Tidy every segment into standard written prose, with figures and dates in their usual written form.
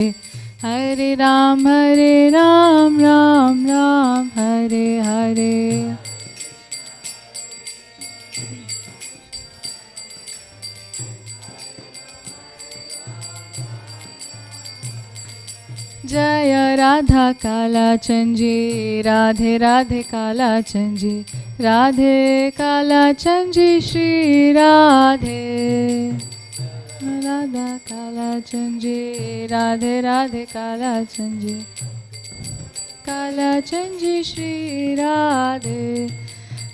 Hare Ram, Ram Ram, Hare Hare. Jaya Radha Kala Chanji, Radhe Radhe Kala Chanji, Radhe Kala Chanji, Shri Radhe. Radha Kala Chanji, Radhe Radhe Kala Chanji, Kala Chanji, Shri Radhe.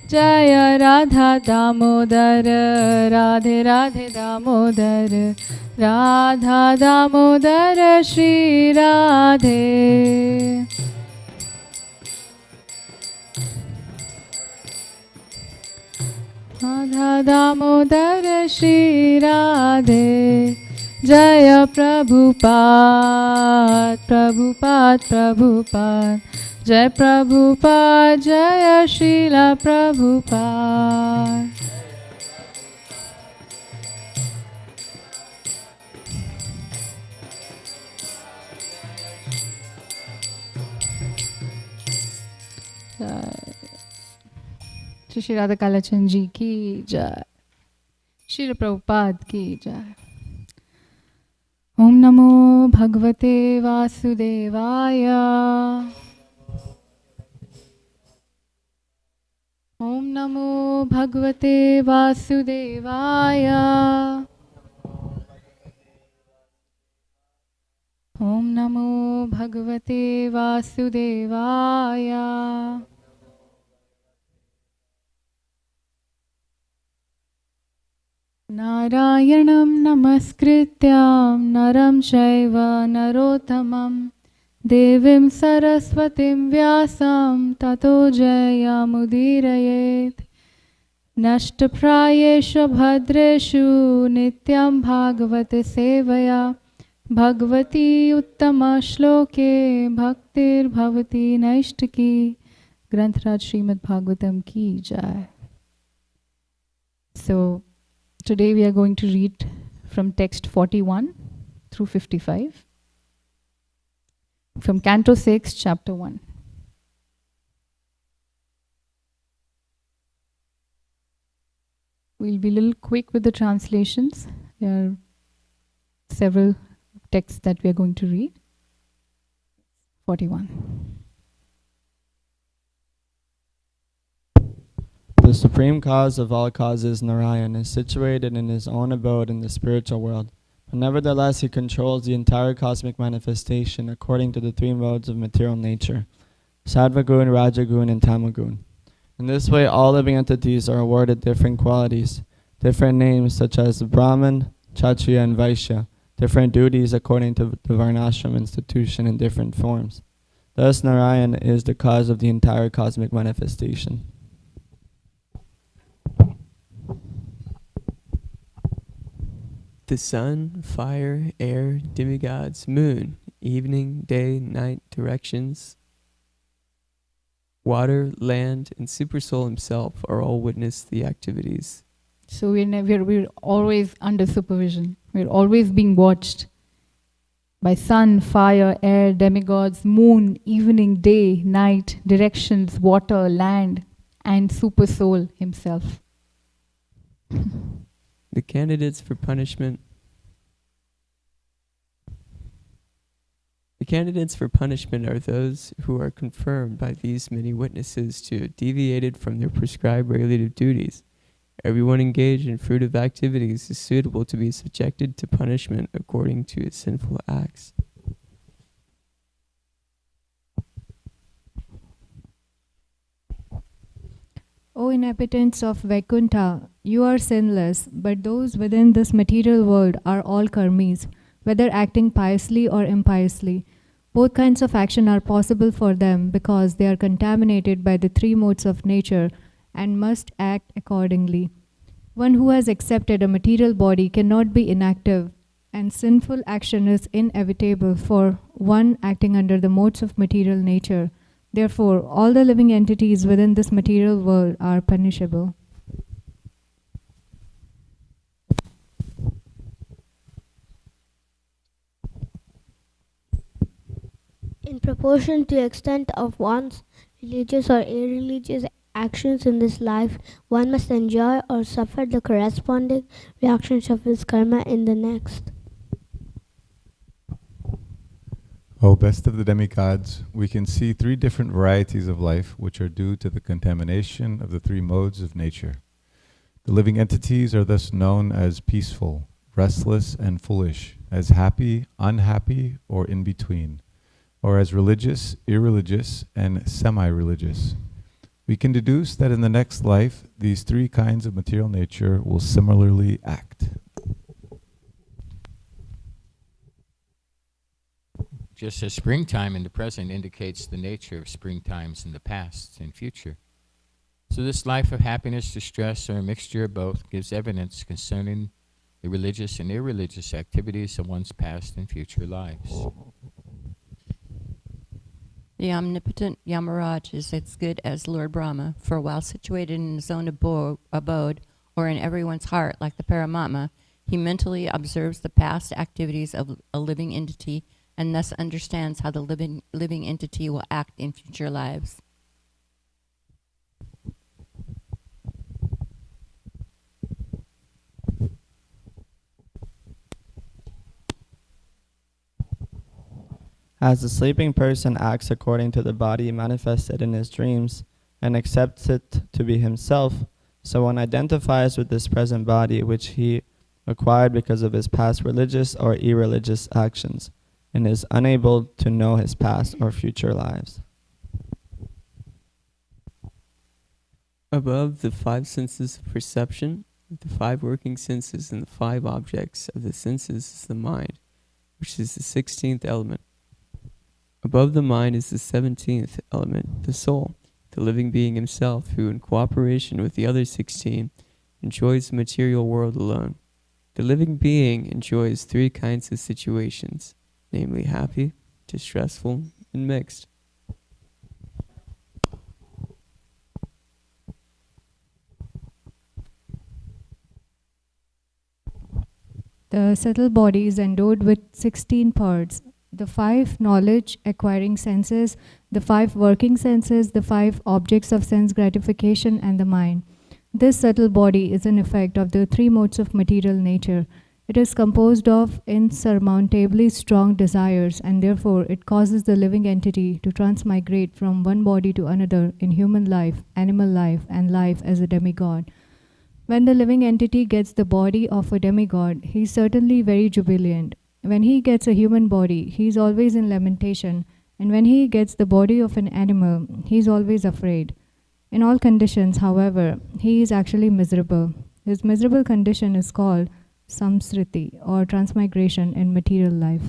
Jaya Radha Damodar, Radhe Radhe Damodar, Radha Damodar, Shri Radhe. Radha Damodar, Shri Radhe. Jaya Prabhupada, Prabhupada, Prabhupada. Jai Prabhupada, Jaya Srila Prabhupada. Shri Radha Kalachan ji ki jai. Srila Prabhupada ki jai. Om Namo Bhagavate Vasudevaya. Om Namo Bhagavate Vasudevaya. Om Namo Bhagavate Vasudevaya. Narayanam Namaskrityam Naram Shaiva Narottamam Devim Saraswatim Vyasam Tato Jayamudirayet. Nashtaprayeshu Bhadreshu Nityam Bhagavate Sevaya Bhagavati Uttama Shloke Bhaktir Bhavati Naishtaki. Granth Raj Srimad Bhagavatam ki jai. So today we are going to read from text 41 through 55. From Canto 6, Chapter 1. We'll be a little quick with the translations. There are several texts that we are going to read. 41. The supreme cause of all causes, Narayan, is situated in his own abode in the spiritual world. But nevertheless, he controls the entire cosmic manifestation according to the three modes of material nature, Sattvagun, Rajagun, and Tamagun. In this way, all living entities are awarded different qualities, different names such as Brahman, Kshatriya, and Vaishya, different duties according to the Varnashram institution in different forms. Thus, Narayan is the cause of the entire cosmic manifestation. The sun, fire, air, demigods, moon, evening, day, night, directions, water, land, and Supersoul himself are all witness the activities. So we're always under supervision. We're always being watched by sun, fire, air, demigods, moon, evening, day, night, directions, water, land, and Supersoul himself. The candidates for punishment are those who are confirmed by these many witnesses to have deviated from their prescribed regulative duties. Everyone engaged in fruitive activities is suitable to be subjected to punishment according to his sinful acts. O inhabitants of Vaikuntha, you are sinless, but those within this material world are all karmis, whether acting piously or impiously. Both kinds of action are possible for them because they are contaminated by the three modes of nature and must act accordingly. One who has accepted a material body cannot be inactive, and sinful action is inevitable for one acting under the modes of material nature. Therefore, all the living entities within this material world are punishable. In proportion to the extent of one's religious or irreligious actions in this life, one must enjoy or suffer the corresponding reactions of his karma in the next. O best of the demigods, we can see three different varieties of life which are due to the contamination of the three modes of nature. The living entities are thus known as peaceful, restless, and foolish, as happy, unhappy, or in between, or as religious, irreligious, and semi-religious. We can deduce that in the next life, these three kinds of material nature will similarly act. Just as springtime in the present indicates the nature of springtimes in the past and future, so this life of happiness, distress, or a mixture of both gives evidence concerning the religious and irreligious activities of one's past and future lives. The omnipotent Yamaraj is as good as Lord Brahma, for while situated in his own abode, or in everyone's heart, like the Paramatma, he mentally observes the past activities of a living entity and thus understands how the living entity will act in future lives. As the sleeping person acts according to the body manifested in his dreams and accepts it to be himself, so one identifies with this present body which he acquired because of his past religious or irreligious actions, and is unable to know his past or future lives. Above the five senses of perception, the five working senses and the five objects of the senses is the mind, which is the 16th element. Above the mind is the 17th element, the soul, the living being himself, who in cooperation with the other 16 enjoys the material world alone. The living being enjoys three kinds of situations, namely happy, distressful, and mixed. The subtle body is endowed with 16 parts. The 5 knowledge acquiring senses, the 5 working senses, the 5 objects of sense gratification, and the mind. This subtle body is an effect of the 3 modes of material nature. It is composed of insurmountably strong desires, and therefore it causes the living entity to transmigrate from one body to another in human life, animal life, and life as a demigod. When the living entity gets the body of a demigod, he is certainly very jubilant. When he gets a human body, he is always in lamentation, and when he gets the body of an animal, he is always afraid. In all conditions, however, he is actually miserable. His miserable condition is called samsriti, or transmigration in material life.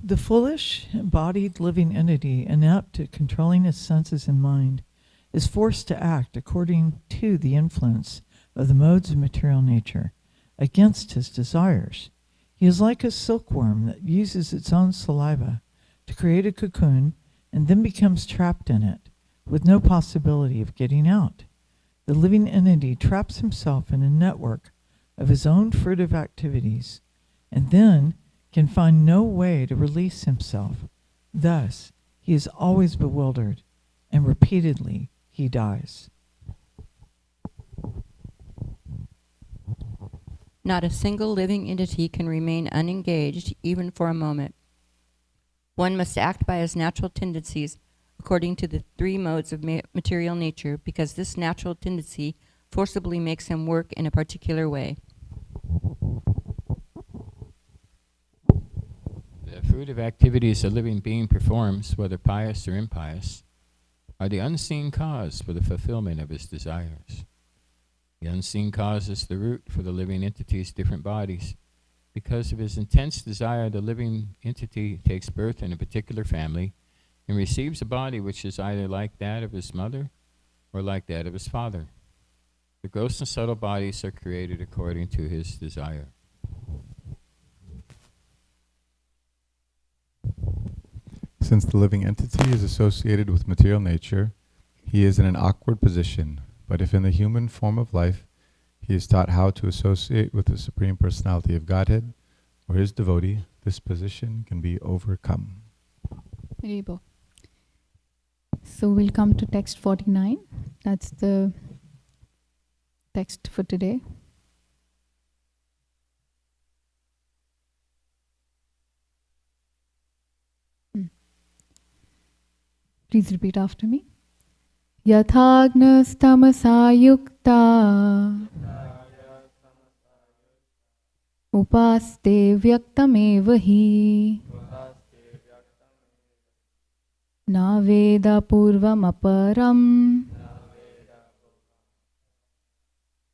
The foolish, embodied living entity, inept at controlling his senses and mind, is forced to act according to the influence of the modes of material nature, against his desires. He is like a silkworm that uses its own saliva to create a cocoon and then becomes trapped in it, with no possibility of getting out. The living entity traps himself in a network of his own fruitive activities, and then can find no way to release himself. Thus, he is always bewildered, and repeatedly he dies. Not a single living entity can remain unengaged even for a moment. One must act by his natural tendencies according to the 3 modes of material nature, because this natural tendency forcibly makes him work in a particular way. The fruitive activities a living being performs, whether pious or impious, are the unseen cause for the fulfillment of his desires. The unseen cause is the root for the living entity's different bodies. Because of his intense desire, the living entity takes birth in a particular family and receives a body which is either like that of his mother or like that of his father. The gross and subtle bodies are created according to his desire. Since the living entity is associated with material nature, he is in an awkward position, but if in the human form of life, He is taught how to associate with the Supreme Personality of Godhead or his devotee. This position can be overcome. Haribol. So we'll come to text 49. That's the text for today. Please repeat after me. Yathagnastamasā yukta upaste vyaktameva hi na veda purvam aparam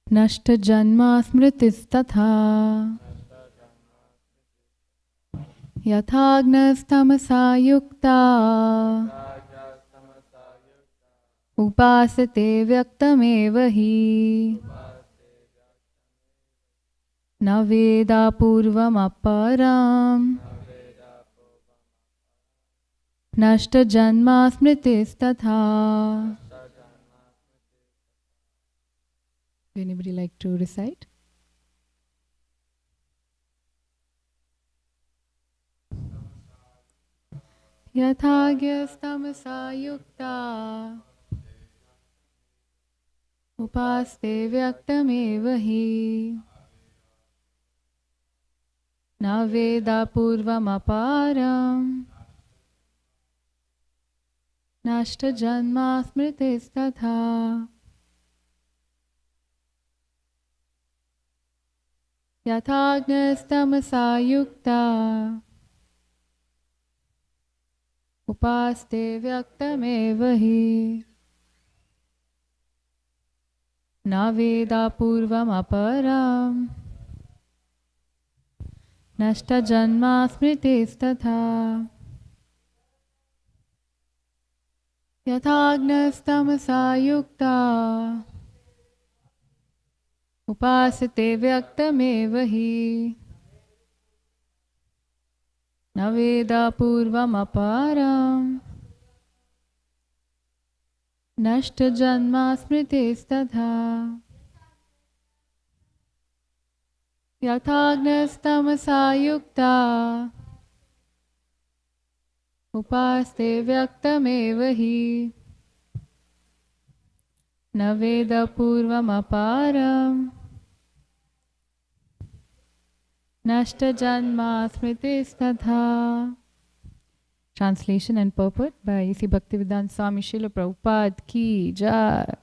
nashta janma smritistatha yathagnastamasā yukta upasate vyaktameva hi na veda purvam aparam nashta janma smritistatha. Would anybody like to recite? Yathagyastamasā yukta upaste vyaktameva hi na veda purvam aparam nashta janma smritistatha. Yathagnastamasā yukta upaste vyaktameva hi na veda purvam aparam nashta janma smritistatha. Yathagnastamasā yukta upasate vyaktameva hi na veda purvam aparam nashta janma smritistatha. Yathagnastamasā yukta upaste vyaktameva hi na veda purvam aparam nashta janma smritistatha. Translation and purport by A.C. Bhaktivedanta Swami Srila Prabhupada ki jai.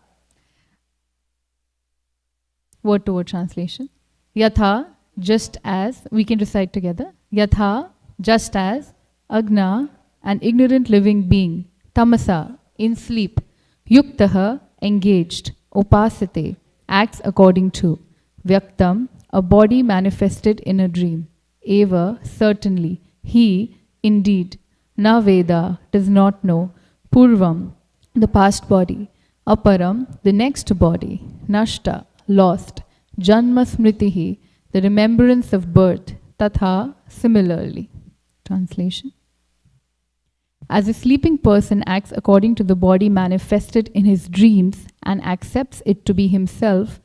Word to word translation. Yatha, just as, we can recite together. Yatha, just as, agna, an ignorant living being, tamasa, in sleep, yuktaha, engaged, upasate, acts according to, vyaktam, a body manifested in a dream, eva, certainly, he, indeed, na veda, does not know, purvam, the past body, aparam, the next body, nashta, lost, janma smritihi, the remembrance of birth, tatha, similarly. Translation. As a sleeping person acts according to the body manifested in his dreams and accepts it to be himself,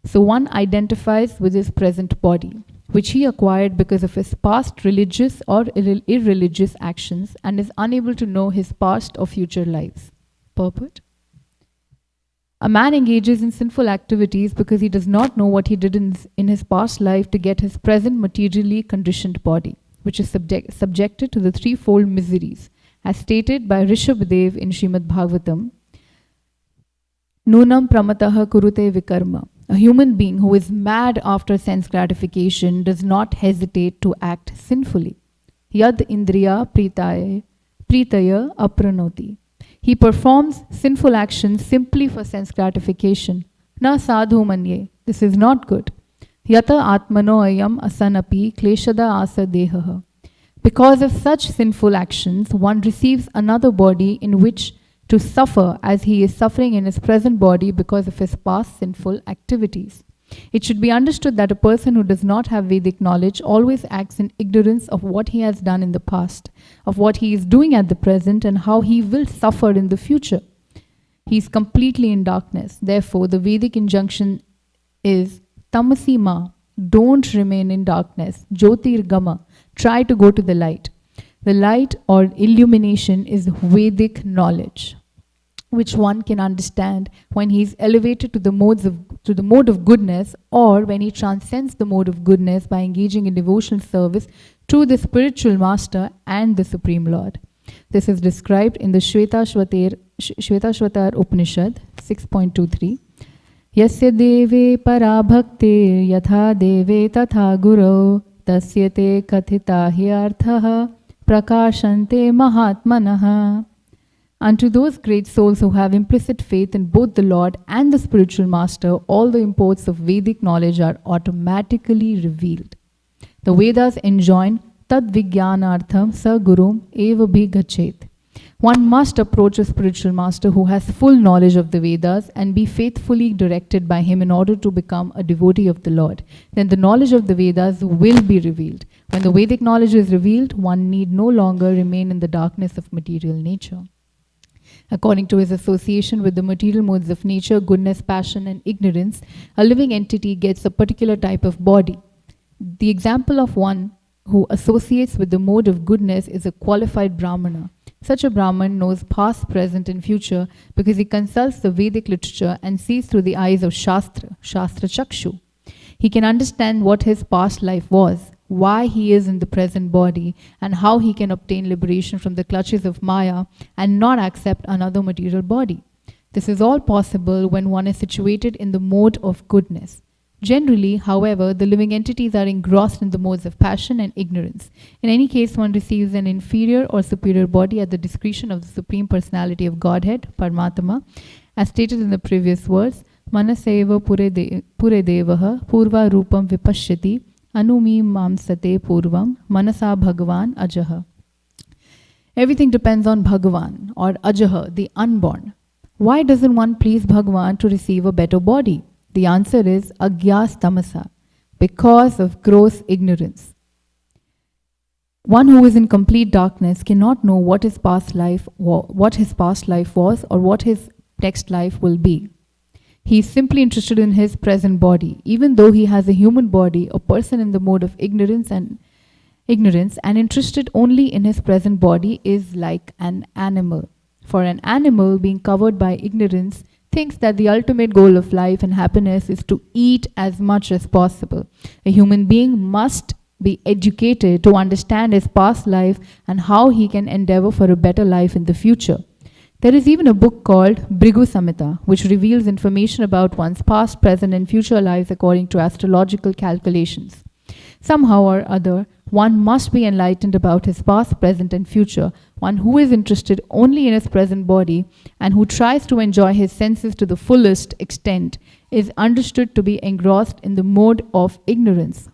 so one identifies with his present body, which he acquired because of his past religious or irreligious actions and is unable to know his past or future lives. Purport. A man engages in sinful activities because he does not know what he did in his past life to get his present materially conditioned body, which is subjected to the threefold miseries, as stated by Rishabhdev in Srimad Bhagavatam. Nunam pramataha kurute vikarma. A human being who is mad after sense gratification does not hesitate to act sinfully. Yad indriya pritaya apranoti. He performs sinful actions simply for sense gratification. Na sadhu manye. This is not good. Yata atmano ayam asanapi kleshada asa dehaha. Because of such sinful actions, one receives another body in which to suffer as he is suffering in his present body because of his past sinful activities. It should be understood that a person who does not have Vedic knowledge always acts in ignorance of what he has done in the past, of what he is doing at the present, and how he will suffer in the future. He is completely in darkness. Therefore, the Vedic injunction is tamasi ma, don't remain in darkness. Jyotirgama, try to go to the light. The light or illumination is Vedic knowledge, which one can understand when he is elevated to the mode of goodness, or when he transcends the mode of goodness by engaging in devotional service to the spiritual master and the Supreme Lord. This is described in the Shvetashvatar Upanishad 6.23. Yasya deve para bhaktir yatha deve tatha guru tasya te kathita hyarthaha prakashante mahatmanaha. Unto those great souls who have implicit faith in both the Lord and the spiritual master, all the imports of Vedic knowledge are automatically revealed. The Vedas enjoin tad vijnanartham sa gurum eva bhi gachet. One must approach a spiritual master who has full knowledge of the Vedas and be faithfully directed by him in order to become a devotee of the Lord. Then the knowledge of the Vedas will be revealed. When the Vedic knowledge is revealed, one need no longer remain in the darkness of material nature. According to his association with the material modes of nature, goodness, passion, and ignorance, a living entity gets a particular type of body. The example of one who associates with the mode of goodness is a qualified Brahmana. Such a Brahman knows past, present, and future because he consults the Vedic literature and sees through the eyes of Shastra Chakshu. He can understand what his past life was, why he is in the present body, and how he can obtain liberation from the clutches of Maya and not accept another material body. This is all possible when one is situated in the mode of goodness. Generally, however, the living entities are engrossed in the modes of passion and ignorance. In any case, one receives an inferior or superior body at the discretion of the Supreme Personality of Godhead, Paramatma, as stated in the previous verse, Manaseva pure devaha purva rupam vipashyati anumi mamsate purvam manasa bhagavan ajaha. Everything depends on Bhagavan or Ajaha, the unborn. Why doesn't one please Bhagavan to receive a better body? The answer is agyas tamasa, because of gross ignorance. One who is in complete darkness cannot know what his past life was or what his next life will be. He is simply interested in his present body. Even though he has a human body, a person in the mode of ignorance and interested only in his present body is like an animal. For an animal, being covered by ignorance, thinks that the ultimate goal of life and happiness is to eat as much as possible. A human being must be educated to understand his past life and how he can endeavor for a better life in the future. There is even a book called Bhrigu Samhita, which reveals information about one's past, present, and future lives according to astrological calculations. Somehow or other, one must be enlightened about his past, present, and future. One who is interested only in his present body and who tries to enjoy his senses to the fullest extent is understood to be engrossed in the mode of ignorance.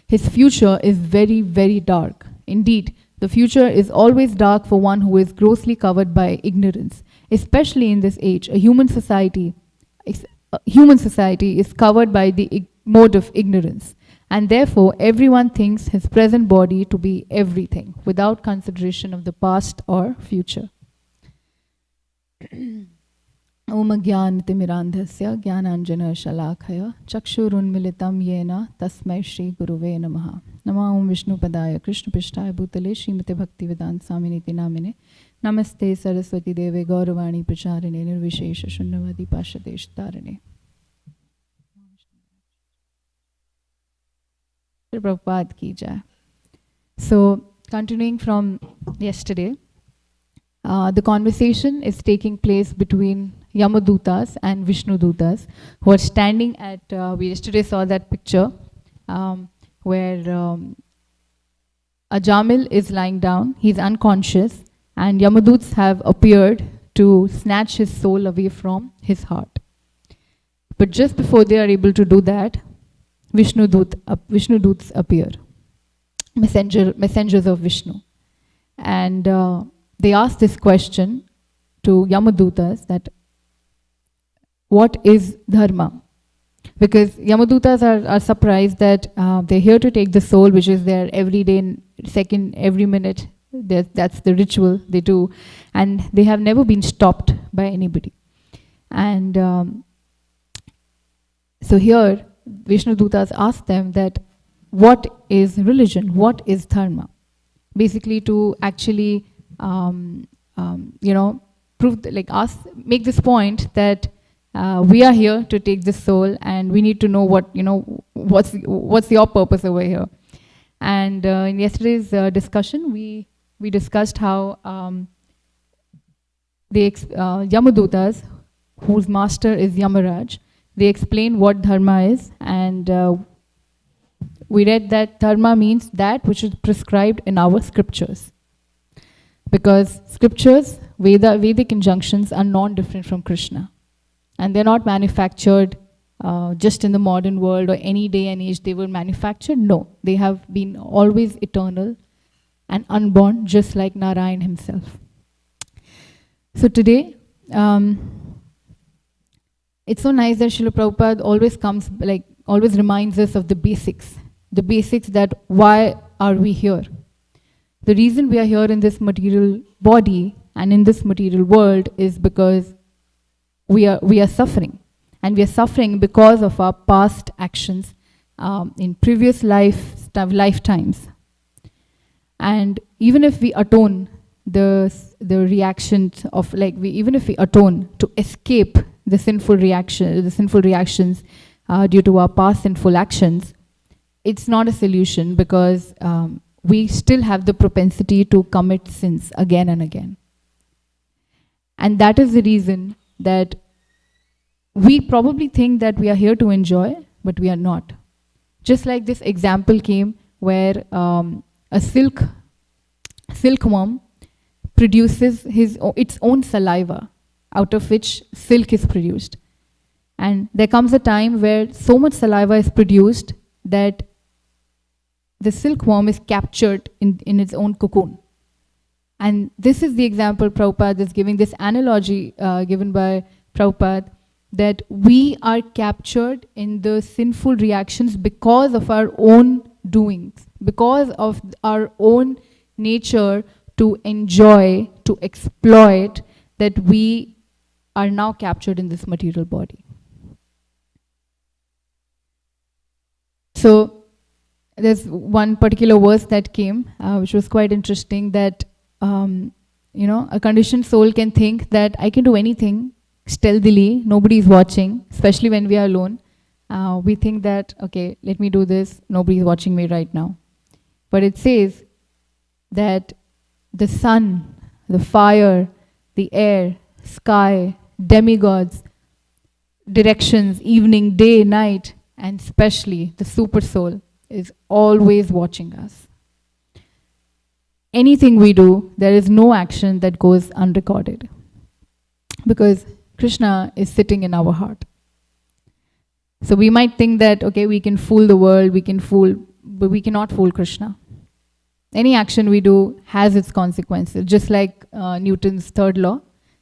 His future is very, very dark. Indeed, the future is always dark for one who is grossly covered by ignorance. Especially in this age, human society is covered by the mode of ignorance. And therefore, everyone thinks his present body to be everything, without consideration of the past or future. Om Jnanatimirandhasya Jnananjana Shalakaya Chakshurunmilitam Yena Tasmai Shri Guruve Namaha. Nama Om Vishnu Padaya Krishna Pishtaya Bhutale Srimate Bhaktivedanta Swaminiti Namine Namaste Saraswati Deve Gauravani Pracharine Nirvishesha Shunyavadi Pashadesh Tarine. Prabhupada ki jai. So, continuing from yesterday, the conversation is taking place between Yamadutas and Vishnudutas, who are standing at, we yesterday saw that picture where Ajamil is lying down, he's unconscious, and Yamaduts have appeared to snatch his soul away from his heart. But just before they are able to do that, Vishnuduts appear, messengers of Vishnu. And they ask this question to Yamadutas that, what is dharma? Because Yamadutas are surprised that they're here to take the soul, which is there every day, second, every minute. That's the ritual they do. And they have never been stopped by anybody. And So here, Vishnu Dutas asked them that what is religion? What is dharma? Basically to actually, prove, make this point that we are here to take this soul, and we need to know what's your purpose over here. And in yesterday's discussion, we discussed how Yamadutas, whose master is Yamaraj, they explain what dharma is, and we read that dharma means that which is prescribed in our scriptures. Because scriptures, Vedic injunctions are non-different from Krishna. And they're not manufactured just in the modern world or any day and age they were manufactured. No, they have been always eternal and unborn, just like Narayan himself. So today, it's so nice that Srila Prabhupada always reminds us of the basics that why are we here? The reason we are here in this material body and in this material world is because we are suffering. And we are suffering because of our past actions in previous lifetimes. And even if we atone the reactions of even if we atone to escape the sinful reactions due to our past sinful actions, it's not a solution, because we still have the propensity to commit sins again and again. And that is the reason that we probably think that we are here to enjoy, but we are not. Just like this example came where a silkworm produces its own saliva, out of which silk is produced. And there comes a time where so much saliva is produced that the silkworm is captured in its own cocoon. And this is the example Prabhupada is giving, this analogy given by Prabhupada, that we are captured in the sinful reactions because of our own doings, because of our own nature to enjoy, to exploit, that we are now captured in this material body. So there's one particular verse that came, which was quite interesting, that a conditioned soul can think that I can do anything stealthily, nobody is watching, especially when we are alone. We think that, okay, let me do this, nobody is watching me right now. But it says that the sun, the fire, the air, sky, demigods, directions, evening, day, night, and especially the super soul is always watching us. Anything we do, there is no action that goes unrecorded, because Krishna is sitting in our heart. So we might think that, okay, we can fool the world, but we cannot fool Krishna. Any action we do has its consequences. Just like Newton's third law,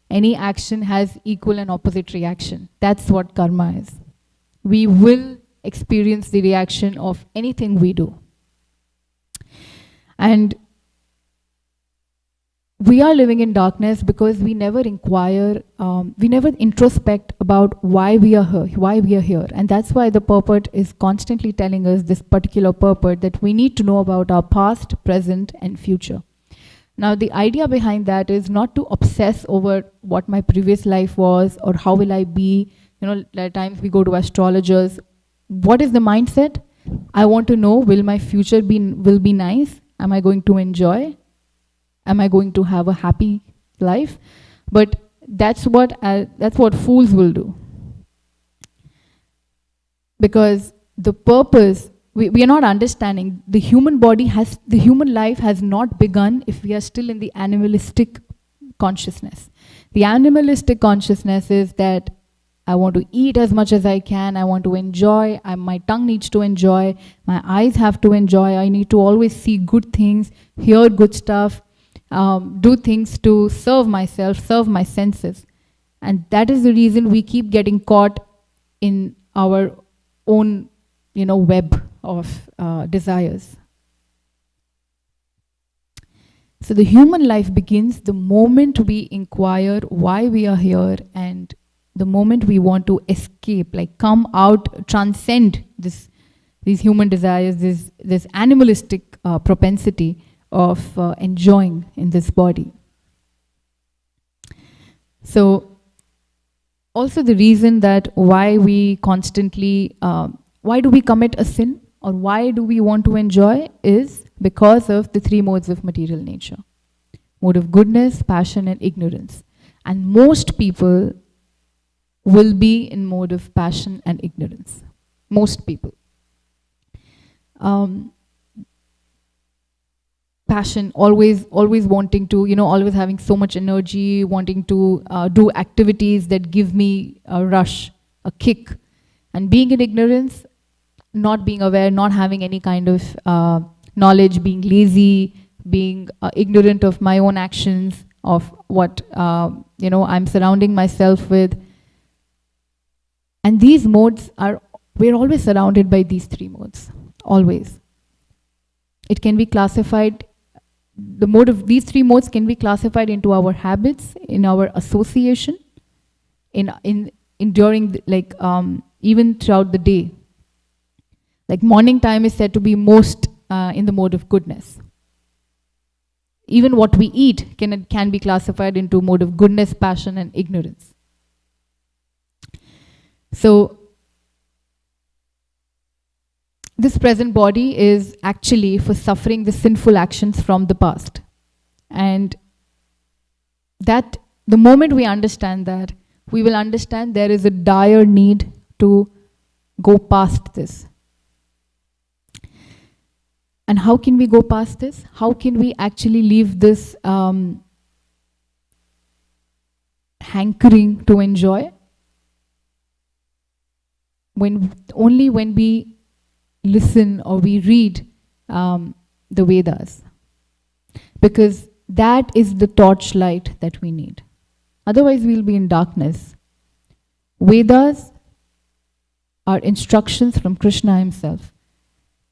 any action has equal and opposite reaction. That's what karma is. We will experience the reaction of anything we do. And we are living in darkness because we never inquire, we never introspect about why we are here. And that's why the purport is constantly telling us this particular purport, that we need to know about our past, present, and future. Now, the idea behind that is not to obsess over what my previous life was or how will I be. At times we go to astrologers. What is the mindset? I want to know, will my future will be nice? Am I going to enjoy? Am I going to have a happy life? But that's what fools will do. Because the purpose, we are not understanding, the human life has not begun if we are still in the animalistic consciousness. The animalistic consciousness is that I want to eat as much as I can, I want to enjoy, my tongue needs to enjoy, my eyes have to enjoy, I need to always see good things, hear good stuff, do things to serve myself, serve my senses. And that is the reason we keep getting caught in our own, web of desires. So the human life begins the moment we inquire why we are here and the moment we want to escape, like come out, transcend these human desires, this animalistic propensity of enjoying in this body. So also the reason that why we constantly, why do we commit a sin or why do we want to enjoy is because of the three modes of material nature. Mode of goodness, passion and ignorance. And most people will be in mode of passion and ignorance. Most people. Passion, always wanting to, always having so much energy, wanting to do activities that give me a rush, a kick. And being in ignorance, not being aware, not having any kind of knowledge, being lazy, being ignorant of my own actions, of what I'm surrounding myself with. And these modes we're always surrounded by these three modes, always. It can be classified, these three modes can be classified into our habits, in our association, during even throughout the day. Like morning time is said to be most in the mode of goodness. Even what we eat can be classified into mode of goodness, passion and ignorance. So this present body is actually for suffering the sinful actions from the past. And that the moment we understand that, we will understand there is a dire need to go past this. And how can we go past this? How can we actually leave this hankering to enjoy? Only when we listen or we read the Vedas. Because that is the torchlight that we need. Otherwise we'll be in darkness. Vedas are instructions from Krishna himself.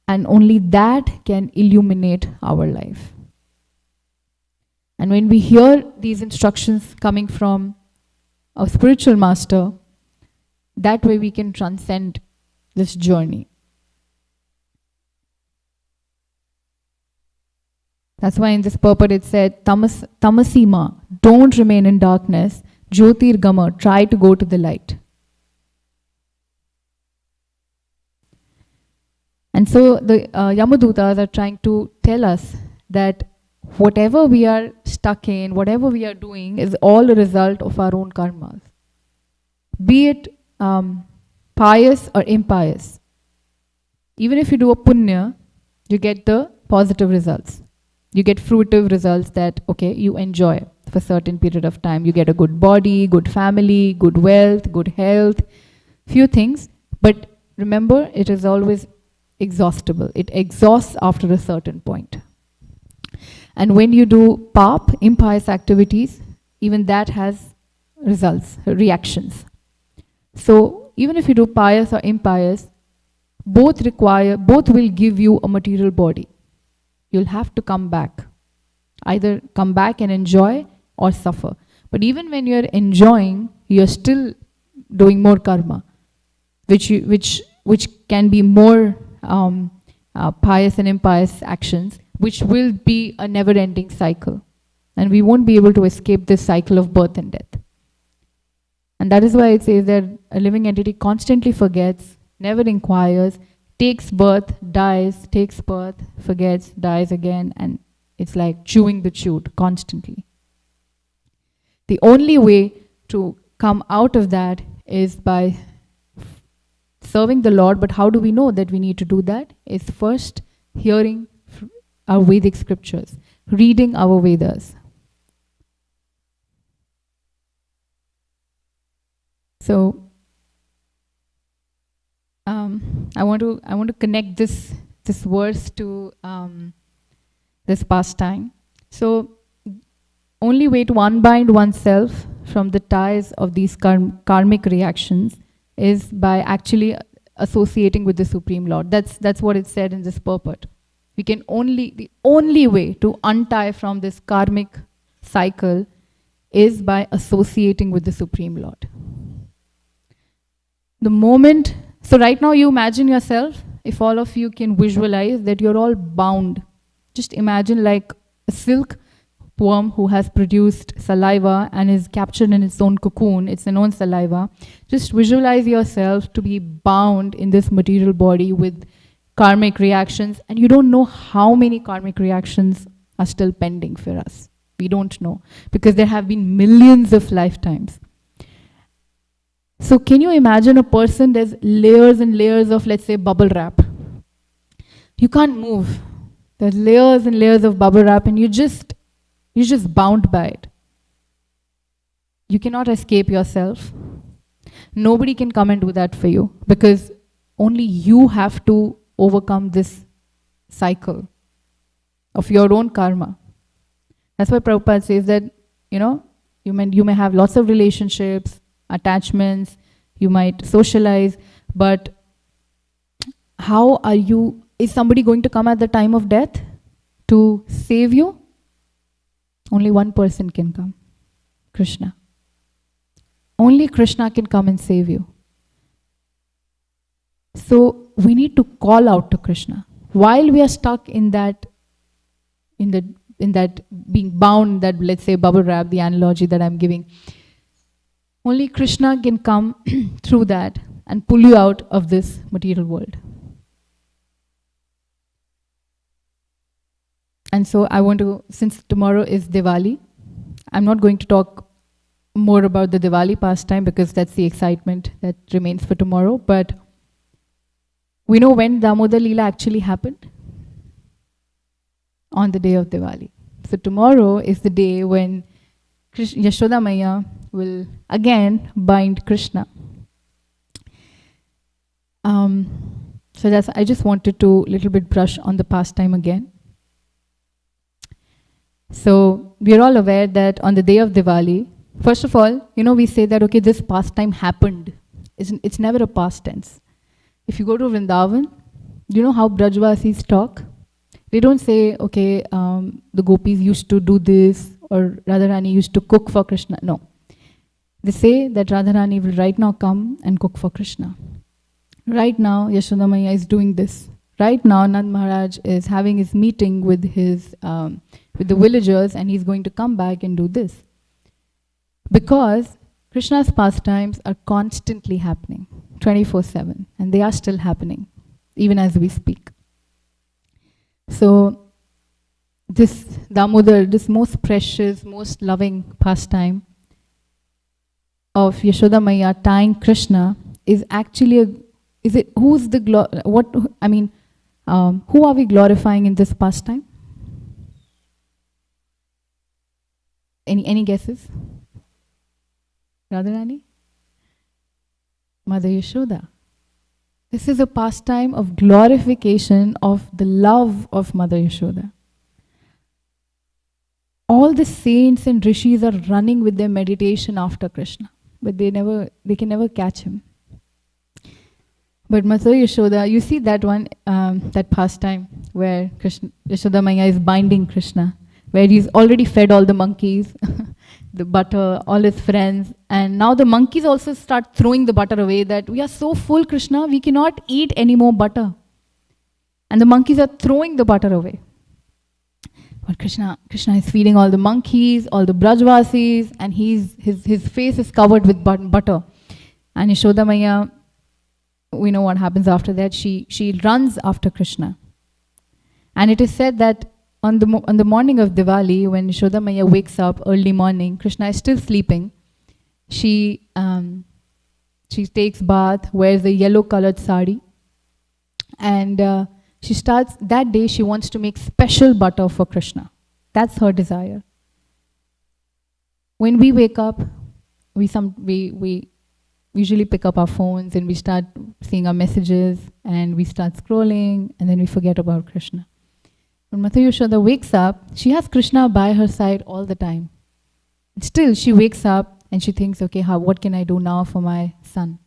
And only that can illuminate our life. And when we hear these instructions coming from a spiritual master, that way we can transcend this journey. That's why in this purport it said, Tamasima, don't remain in darkness. Jyotirgama, try to go to the light. And so the Yamadutas are trying to tell us that whatever we are stuck in, whatever we are doing is all a result of our own karmas. Be it pious or impious. Even if you do a punya, you get the positive results. You get fruitive results that, okay, you enjoy for a certain period of time. You get a good body, good family, good wealth, good health, few things. But remember, it is always exhaustible. It exhausts after a certain point. And when you do pap, impious activities, even that has results, reactions. So even if you do pious or impious, both will give you a material body. You'll have to come back. Either come back and enjoy or suffer. But even when you're enjoying, you're still doing more karma, which can be more pious and impious actions, which will be a never-ending cycle. And we won't be able to escape this cycle of birth and death. And that is why it says that a living entity constantly forgets, never inquires, takes birth, dies, takes birth, forgets, dies again, and it's like chewing the chewed constantly. The only way to come out of that is by serving the Lord. But how do we know that we need to do that? Is first hearing our Vedic scriptures, reading our Vedas. So I want to connect this verse to this pastime. So only way to unbind oneself from the ties of these karmic reactions is by actually associating with the Supreme Lord. That's what it said in this purport. The only way to untie from this karmic cycle is by associating with the Supreme Lord. The moment, so right now you imagine yourself, if all of you can visualize that you're all bound. Just imagine like a silk worm who has produced saliva and is captured in its own cocoon, its own saliva. Just visualize yourself to be bound in this material body with karmic reactions, and you don't know how many karmic reactions are still pending for us. We don't know, because there have been millions of lifetimes. So can you imagine a person, there's layers and layers of, let's say, bubble wrap. You can't move. There's layers and layers of bubble wrap, and you're just bound by it. You cannot escape yourself. Nobody can come and do that for you, because only you have to overcome this cycle of your own karma. That's why Prabhupada says that, you may have lots of relationships, attachments, you might socialize, but is somebody going to come at the time of death to save you? Only one person can come, Krishna. Only Krishna can come and save you. So we need to call out to Krishna. While we are stuck in that being bound, that, let's say, bubble wrap, the analogy that I'm giving, only Krishna can come through that and pull you out of this material world. And so I want to, since tomorrow is Diwali, I'm not going to talk more about the Diwali pastime, because that's the excitement that remains for tomorrow. But we know when Damodar Leela actually happened. On the day of Diwali. So tomorrow is the day when Yashoda Maya will again bind Krishna. So I just wanted to little bit brush on the pastime again. So we are all aware that on the day of Diwali, first of all, we say that, okay, this pastime happened. It's never a past tense. If you go to Vrindavan, you know how Brajvasis talk? They don't say, okay, the gopis used to do this, or Radharani used to cook for Krishna. No. They say that Radharani will right now come and cook for Krishna. Right now, Yashoda Maya is doing this. Right now, Nand Maharaj is having his meeting with the villagers, and he's going to come back and do this. Because Krishna's pastimes are constantly happening, 24/7, and they are still happening, even as we speak. So this Damodar, this most precious, most loving pastime of Yashoda Maya tying Krishna is actually who are we glorifying in this pastime? Any guesses? Radharani? Mother Yashoda. This is a pastime of glorification of the love of Mother Yashoda. All the saints and rishis are running with their meditation after Krishna, but they can never catch him. But Mother Yashoda, you see that one, that pastime where Yashoda Maya is binding Krishna, where he's already fed all the monkeys, the butter, all his friends, and now the monkeys also start throwing the butter away, that we are so full, Krishna, we cannot eat any more butter. And the monkeys are throwing the butter away. But Krishna is feeding all the monkeys, all the Brajvasis, and his face is covered with butter. And Yashoda Maya, we know what happens after that. She runs after Krishna. And it is said that on the morning of Diwali, when Yashoda Maya wakes up early morning, Krishna is still sleeping. She takes bath, wears a yellow colored sari, and she starts, that day she wants to make special butter for Krishna. That's her desire. When we wake up, we usually pick up our phones and we start seeing our messages and we start scrolling, and then we forget about Krishna. When Mata Yashoda wakes up, she has Krishna by her side all the time. Still, she wakes up and she thinks, okay, what can I do now for my son?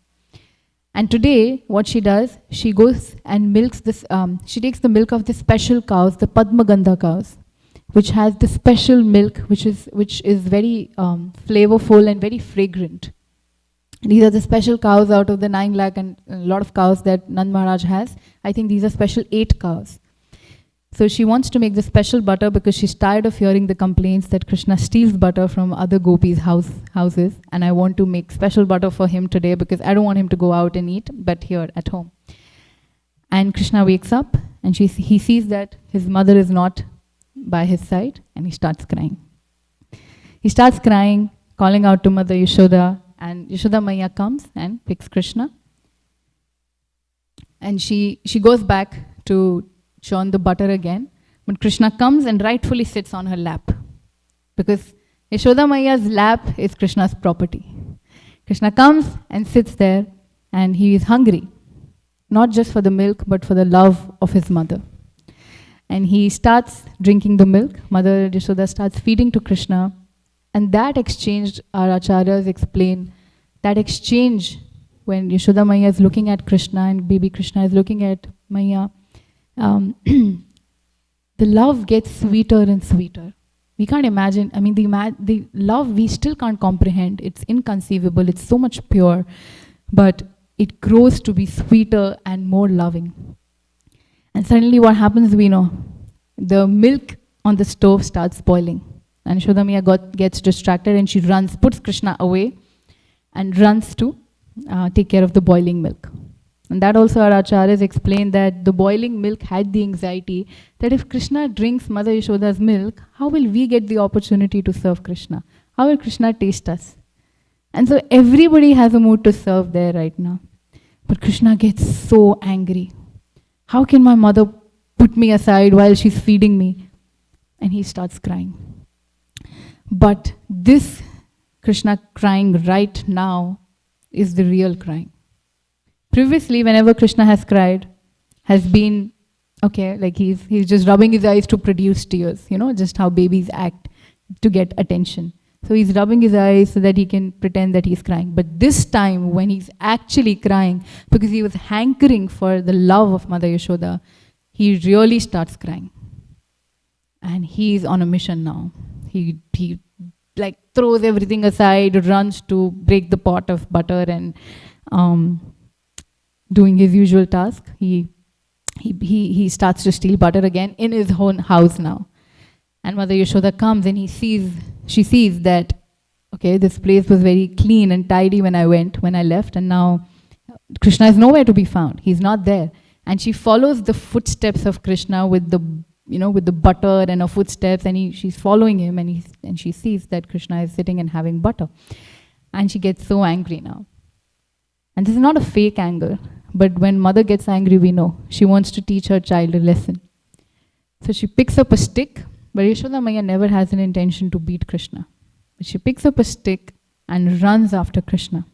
And today, what she does, she goes and milks this, she takes the milk of the special cows, the Padmagandha cows, which has the special milk, which is very flavorful and very fragrant. These are the special cows out of the 9 lakh and a lot of cows that Nand Maharaj has. I think these are special 8 cows. So she wants to make the special butter because she's tired of hearing the complaints that Krishna steals butter from other gopis' houses. And I want to make special butter for him today because I don't want him to go out and eat, but here at home. And Krishna wakes up and he sees that his mother is not by his side, and he starts crying. He starts crying, calling out to Mother Yashoda, and Yashoda Maya comes and picks Krishna. And she goes back to churn the butter again, but Krishna comes and rightfully sits on her lap, because Yashoda Maya's lap is Krishna's property. Krishna comes and sits there, and he is hungry, not just for the milk, but for the love of his mother. And he starts drinking the milk. Mother Yashoda starts feeding to Krishna. And that exchange, our acharyas explain, that exchange when Yashoda Maya is looking at Krishna and baby Krishna is looking at Maya, the love gets sweeter and sweeter. We can't imagine, I mean, the love we still can't comprehend. It's inconceivable, it's so much pure, but it grows to be sweeter and more loving. And suddenly what happens, we know. The milk on the stove starts boiling. And Yashoda Maya gets distracted and she runs, puts Krishna away and runs to take care of the boiling milk. And that also our acharyas explain that the boiling milk had the anxiety that if Krishna drinks Mother Yashoda's milk, how will we get the opportunity to serve Krishna? How will Krishna taste us? And so everybody has a mood to serve there right now. But Krishna gets so angry. How can my mother put me aside while she's feeding me? And he starts crying. But this Krishna crying right now is the real crying. Previously, whenever Krishna has cried, has been, okay, like he's just rubbing his eyes to produce tears, you know, just how babies act to get attention. So he's rubbing his eyes so that he can pretend that he's crying. But this time, when he's actually crying, because he was hankering for the love of Mother Yashoda, he really starts crying. And he's on a mission now. He like throws everything aside, runs to break the pot of butter and doing his usual task. He starts to steal butter again in his own house now. And Mother Yashoda comes and she sees that, okay, this place was very clean and tidy when I left, and now Krishna is nowhere to be found. He's not there. And she follows the footsteps of Krishna with the butter and her footsteps, and she's following him, and she sees that Krishna is sitting and having butter. And she gets so angry now. And this is not a fake anger, but when mother gets angry, we know she wants to teach her child a lesson. So she picks up a stick, but Yashoda Maya never has an intention to beat Krishna. But she picks up a stick and runs after Krishna.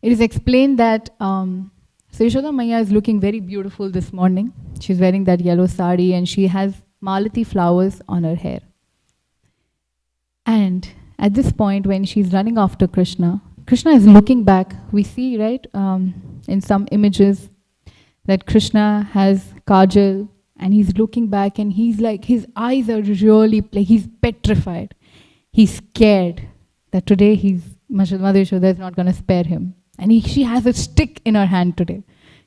It is explained that so Yashoda Maya is looking very beautiful this morning. She's wearing that yellow sari and she has malati flowers on her hair. And at this point, when she's running after Krishna, Krishna is looking back. We see, right, in some images that Krishna has kajal and he's looking back and he's like, his eyes are really, like he's petrified. He's scared that today Mother Yashoda is not going to spare him. And she has a stick in her hand today.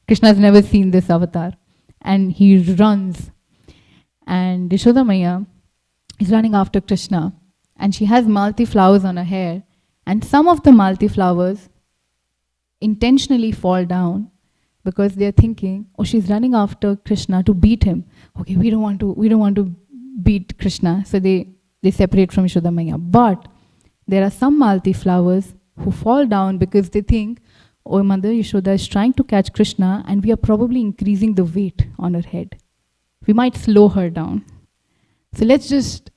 Krishna has never seen this avatar. And he runs. And Yashoda Maya is running after Krishna. And she has malti flowers on her hair. And some of the malti flowers intentionally fall down because they're thinking, oh, she's running after Krishna to beat him. Okay, we don't want to beat Krishna. So they separate from Yashoda Maya. But there are some malti flowers who fall down because they think, oh, Mother Yashoda is trying to catch Krishna and we are probably increasing the weight on her head. We might slow her down. So let's just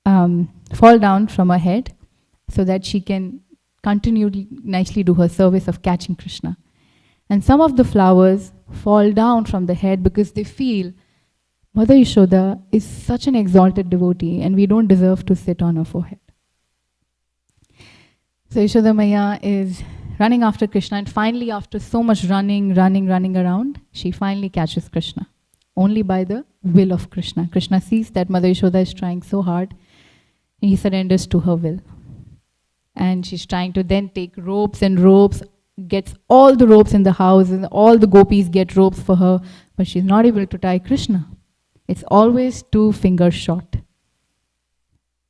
fall down from her head so that she can continue nicely do her service of catching Krishna. And some of the flowers fall down from the head because they feel Mother Yashoda is such an exalted devotee and we don't deserve to sit on her forehead. So Yashoda Maya is running after Krishna, and finally after so much running around, she finally catches Krishna. Only by the will of Krishna. Krishna sees that Mother Yashoda is trying so hard, and he surrenders to her will. And she's trying to then take ropes and ropes, gets all the ropes in the house, and all the gopis get ropes for her, but she's not able to tie Krishna. It's always 2 fingers short.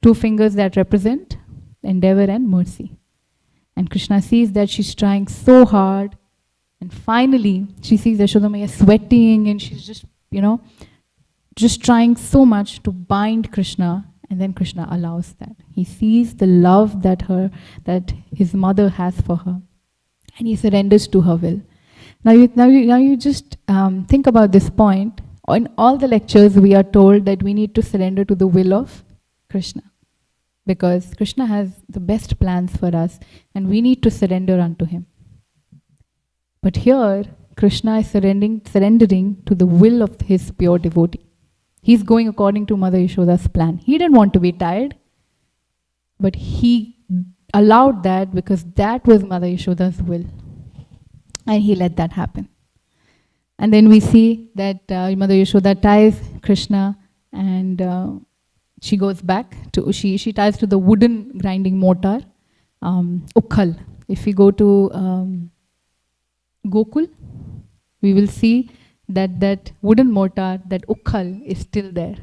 2 fingers that represent endeavor and mercy. And Krishna sees that she's trying so hard, and finally she sees Yashoda Maya sweating, and she's just, just trying so much to bind Krishna, and then Krishna allows that. He sees the love that his mother has for her, and he surrenders to her will. Now you just think about this point. In all the lectures, we are told that we need to surrender to the will of Krishna, because Krishna has the best plans for us, and we need to surrender unto him. But here, Krishna is surrendering to the will of his pure devotee. He's going according to Mother Yashoda's plan. He didn't want to be tied, but he allowed that because that was Mother Yashoda's will. And he let that happen. And then we see that Mother Yashoda ties Krishna, and she goes back to, she ties to the wooden grinding mortar, Ukhal. If we go to Gokul, we will see that wooden mortar, that Ukhal, is still there.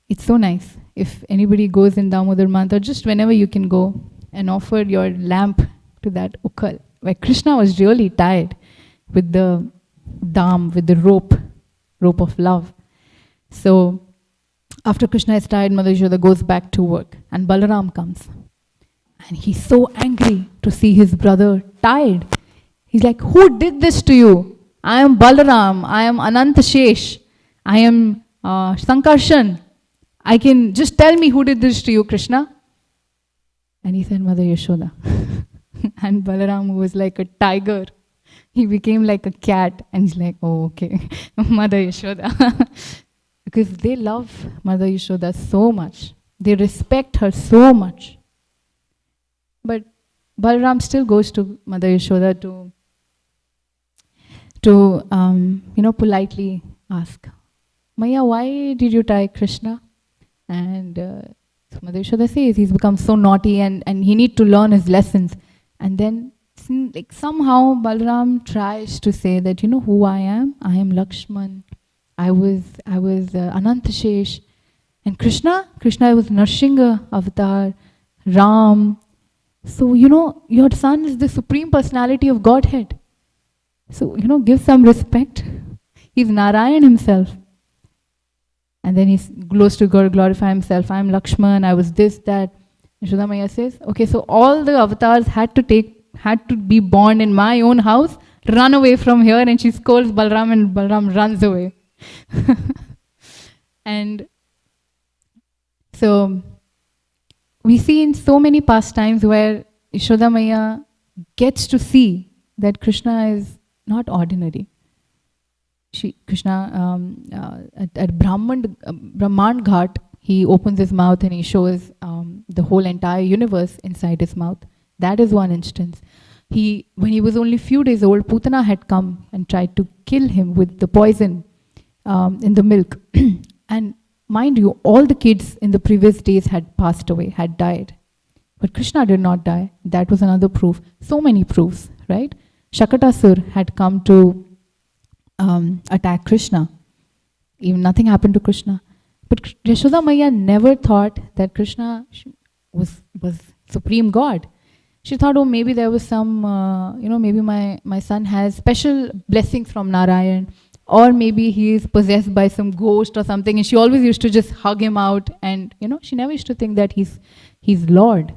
It's so nice. If anybody goes in Damodar month, or just whenever you can go and offer your lamp to that Ukhal, where Krishna was really tied with the dam, with the rope of love. So after Krishna is tied, Mother Yashoda goes back to work, and Balaram comes. And he's so angry to see his brother tied. He's like, who did this to you? I am Balaram, I am Ananta Shesh, I am Sankarshan. I can, just tell me who did this to you, Krishna. And he said, Mother Yashoda. And Balaram, who was like a tiger, he became like a cat. And he's like, oh, okay, Mother Yashoda. Because they love Mother Yashoda so much. They respect her so much. But Balaram still goes to Mother Yashoda to politely ask, Maya, why did you tie Krishna? And Mother Yashoda says he's become so naughty, and he needs to learn his lessons. And then somehow Balaram tries to say that, you know who I am? I am Lakshman. I was Anantashesh. And Krishna was Narsingha avatar, Ram. So, your son is the Supreme Personality of Godhead. So, give some respect. He's Narayan himself. And then he goes to glorify himself. I am Lakshman, I was this, that. Yashoda Maya says, okay, so all the avatars had to be born in my own house, run away from here, and she scolds Balaram, and Balaram runs away. And so we see in so many pastimes where Yashoda Maya gets to see that Krishna is not ordinary. Krishna, at Brahman Ghat, he opens his mouth and he shows the whole entire universe inside his mouth. That is one instance. When he was only few days old, Putana had come and tried to kill him with the poison in the milk. And mind you, all the kids in the previous days had passed away, had died. But Krishna did not die. That was another proof. So many proofs, right? Shakatasur had come to attack Krishna. Even nothing happened to Krishna. But Yashoda Maya never thought that Krishna was Supreme God. She thought, oh, maybe there was some, maybe my son has special blessings from Narayan, or maybe he is possessed by some ghost or something. And she always used to just hug him out, and she never used to think that he's Lord.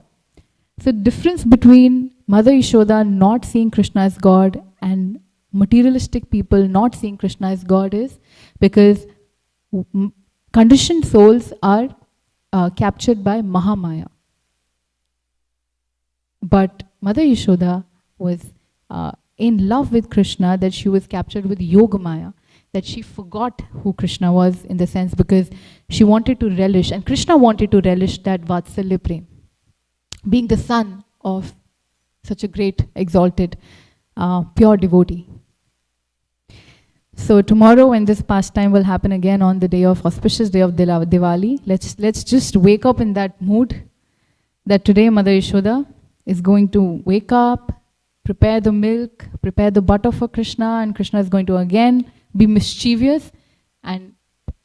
So the difference between Mother Yashoda not seeing Krishna as God and materialistic people not seeing Krishna as God is because conditioned souls are captured by Mahamaya. But Mother Yashoda was in love with Krishna, that she was captured with Yogamaya, that she forgot who Krishna was, in the sense because she wanted to relish, and Krishna wanted to relish that Vatsalya Prem, being the son of such a great, exalted, pure devotee. So tomorrow, when this pastime will happen again on the auspicious day of Diwali, let's just wake up in that mood, that today Mother Yashoda is going to wake up, prepare the milk, prepare the butter for Krishna, and Krishna is going to again be mischievous and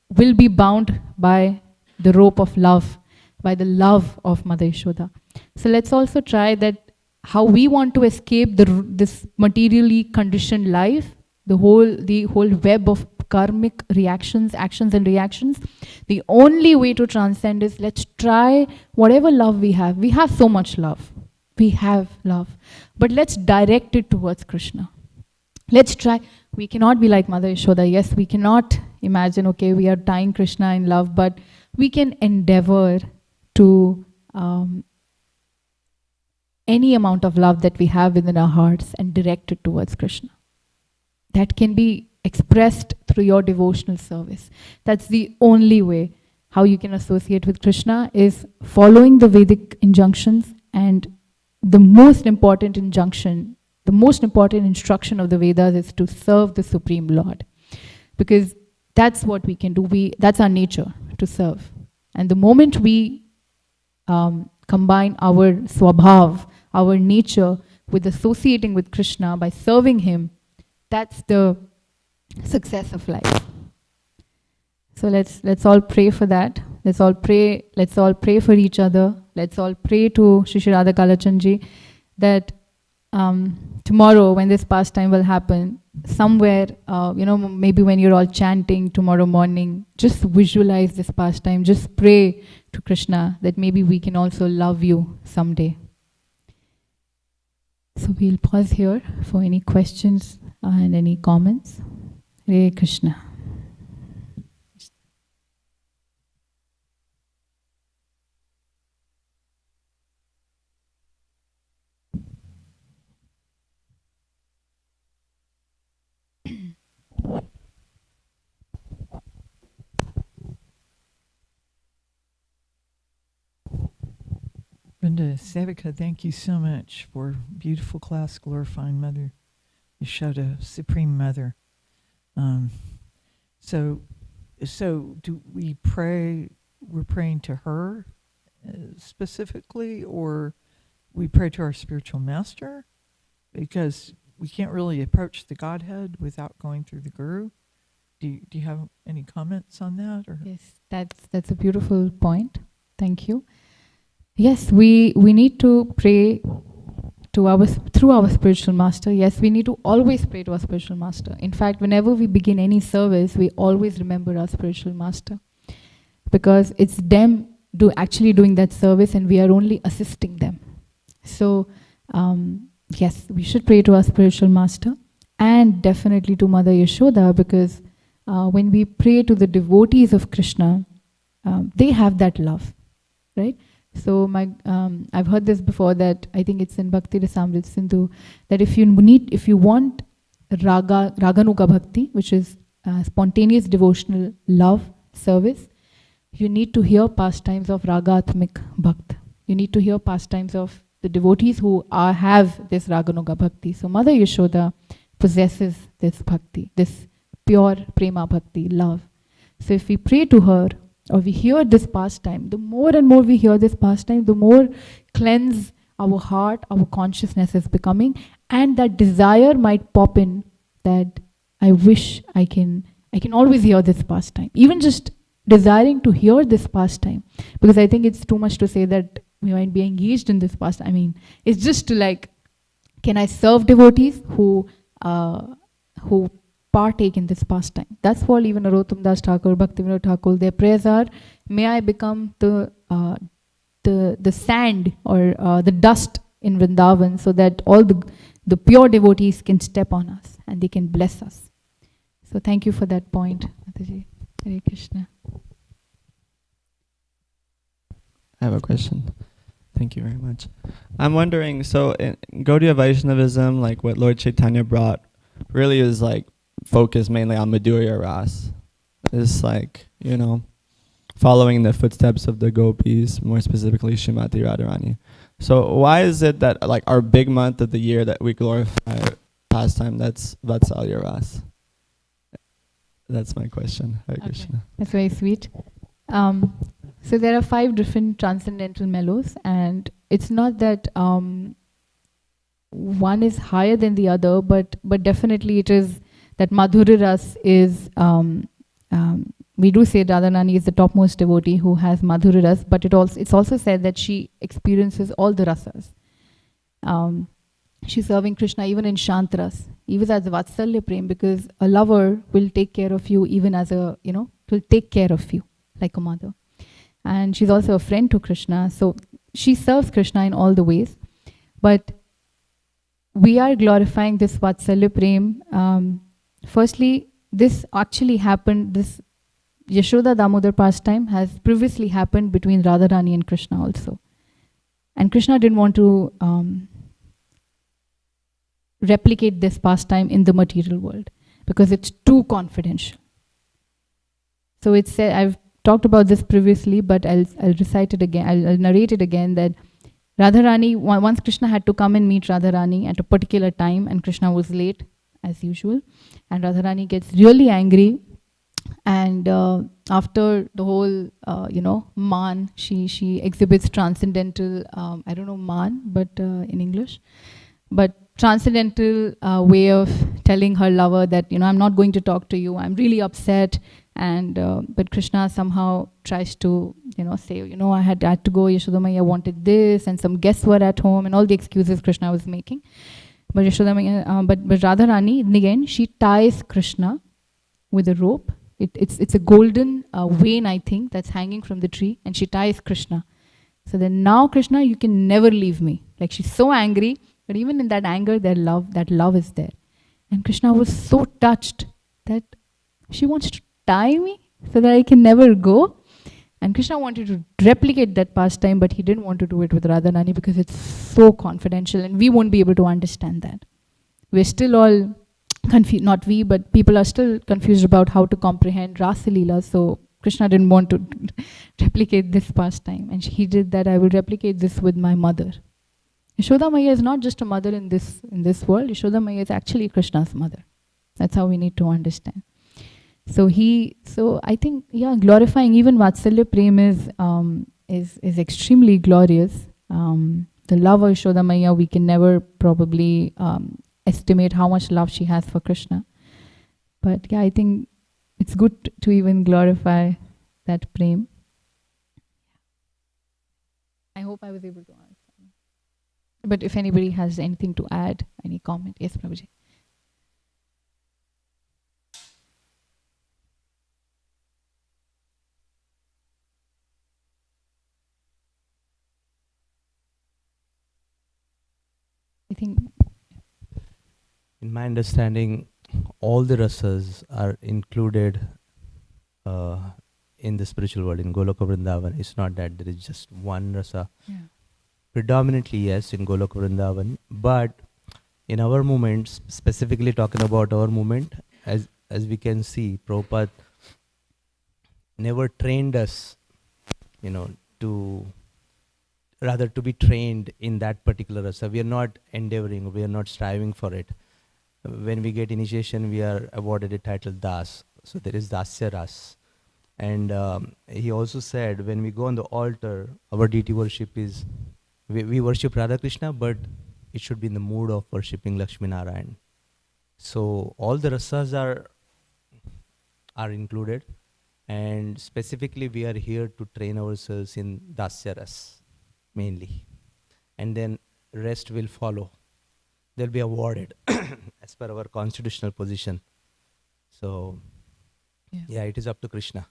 will be bound by the rope of love, by the love of Mother Yashoda. So let's also try that how we want to escape this materially conditioned life, the whole web of karmic reactions, actions and reactions. The only way to transcend is let's try whatever love we have. We have so much love. We have love. But let's direct it towards Krishna. Let's try. We cannot be like Mother Yashoda. Yes, we cannot imagine, okay, we are tying Krishna in love, but we can endeavor to any amount of love that we have within our hearts and direct it towards Krishna. That can be expressed through your devotional service. That's the only way how you can associate with Krishna, is following the Vedic injunctions. And the most important injunction, the most important instruction of the Vedas is to serve the Supreme Lord. Because that's what we can do. That's our nature, to serve. And the moment we combine our swabhav, our nature, with associating with Krishna by serving him, that's the success of life. So let's all pray for that. Let's all pray for each other. Let's all pray to Shri Shri Radha Kalachandji that tomorrow, when this pastime will happen, somewhere, maybe when you're all chanting tomorrow morning, just visualize this pastime. Just pray to Krishna that maybe we can also love you someday. So we'll pause here for any questions and any comments. Hare Krishna. Brenda Sevika, thank you so much for beautiful class glorifying Mother Yashoda, Supreme Mother. So do we pray? We're praying to her specifically, or we pray to our spiritual master, because we can't really approach the Godhead without going through the Guru. Do you have any comments on that? Or? Yes, that's a beautiful point. Thank you. Yes, we need to pray through our spiritual master. Yes, we need to always pray to our spiritual master. In fact, whenever we begin any service, we always remember our spiritual master, because it's them actually doing that service, and we are only assisting them. So yes, we should pray to our spiritual master, and definitely to Mother Yashoda, because when we pray to the devotees of Krishna, they have that love, right? So I've heard this before, that I think it's in Bhakti Rasamrita Sindhu, that if you want Raganuga Bhakti, which is spontaneous devotional love service, you need to hear pastimes of Ragatmik Bhakt. You need to hear pastimes of the devotees who have this Raganuga Bhakti. So Mother Yashoda possesses this Bhakti, this pure Prema Bhakti, love. So if we pray to her, or we hear this pastime, the more and more we hear this pastime, the more cleanse our heart, our consciousness is becoming, and that desire might pop in, that I wish I can always hear this pastime. Even just desiring to hear this pastime, because I think it's too much to say that we might be engaged in this pastime. I mean, it's just to can I serve devotees who partake in this pastime? That's what even Narottam Das Thakur, Bhaktivinoda Thakur, their prayers are, may I become the sand or the dust in Vrindavan, so that all the pure devotees can step on us and they can bless us. So thank you for that point, Mataji. Hare Krishna. I have a question. Thank you very much. I'm wondering, so in Gaudiya Vaishnavism, like what Lord Chaitanya brought, really is focused mainly on Madhurya Ras. It's following the footsteps of the gopis, more specifically Srimati Radharani. So why is it that our big month of the year that we glorify pastime, that's Vatsalya Ras? That's my question. Hare Krishna. That's very sweet. So there are 5 different transcendental mellows, and it's not that one is higher than the other, but definitely it is that Madhurya Ras is, we do say Radharani is the topmost devotee who has Madhurya Ras, but it's also said that she experiences all the rasas. She's serving Krishna even in Shantras, even as Vatsalya Prem, because a lover will take care of you even as will take care of you like a mother. And she's also a friend to Krishna, so she serves Krishna in all the ways. But we are glorifying this Vatsalya Prem. Firstly, this actually happened, this Yashoda Damodar pastime has previously happened between Radharani and Krishna also. And Krishna didn't want to replicate this pastime in the material world because it's too confidential. So it's said, I've talked about this previously, but I'll recite it again, I'll narrate it again, that Radharani, once Krishna had to come and meet Radharani at a particular time, and Krishna was late as usual, and Radharani gets really angry, and after the whole man, she exhibits transcendental, I don't know man, but in English, but transcendental way of telling her lover that, I'm not going to talk to you, I'm really upset. And but Krishna somehow tries to say, I had to go, Yashoda Maiya wanted this, and some guests were at home, and all the excuses Krishna was making. But Yashoda Maiya, but Radharani, in the end, she ties Krishna with a rope. It's a golden vein, I think, that's hanging from the tree, and she ties Krishna. So then now, Krishna, you can never leave me. Like, she's so angry, but even in that anger, that love is there. And Krishna was so touched that she wants to tie me so that I can never go. And Krishna wanted to replicate that pastime, but he didn't want to do it with Radharani because it's so confidential and we won't be able to understand that. We're still all confused, not we, but people are still confused about how to comprehend Rasa Leela. So Krishna didn't want to replicate this pastime. And he did that, I will replicate this with my mother. Yashoda Maiya is not just a mother in this world. Yashoda Maiya is actually Krishna's mother. That's how we need to understand. So I think, glorifying even Vatsalya Prem is extremely glorious. The love of Yashoda Maiya, we can never probably estimate how much love she has for Krishna. But I think it's good to even glorify that Prem. I hope I was able to answer. But if anybody has anything to add, any comment, yes, Prabhuji. I think, in my understanding, all the rasas are included in the spiritual world, in Goloka Vrindavan. It's not that there is just one rasa. yeah. Predominantly, yes, in Goloka Vrindavan. But in our movements, specifically talking about our movement, as we can see, Prabhupada never trained us, to be trained in that particular rasa. We are not endeavoring, we are not striving for it. When we get initiation, we are awarded a title Das. So there is Dasya Ras. And he also said, when we go on the altar, our deity worship is, we worship Radha Krishna, but it should be in the mood of worshipping Lakshmi Narayan. So all the rasas are included. And specifically, we are here to train ourselves in Dasya Ras, mainly. And then rest will follow. They'll be awarded as per our constitutional position. So, it is up to Krishna.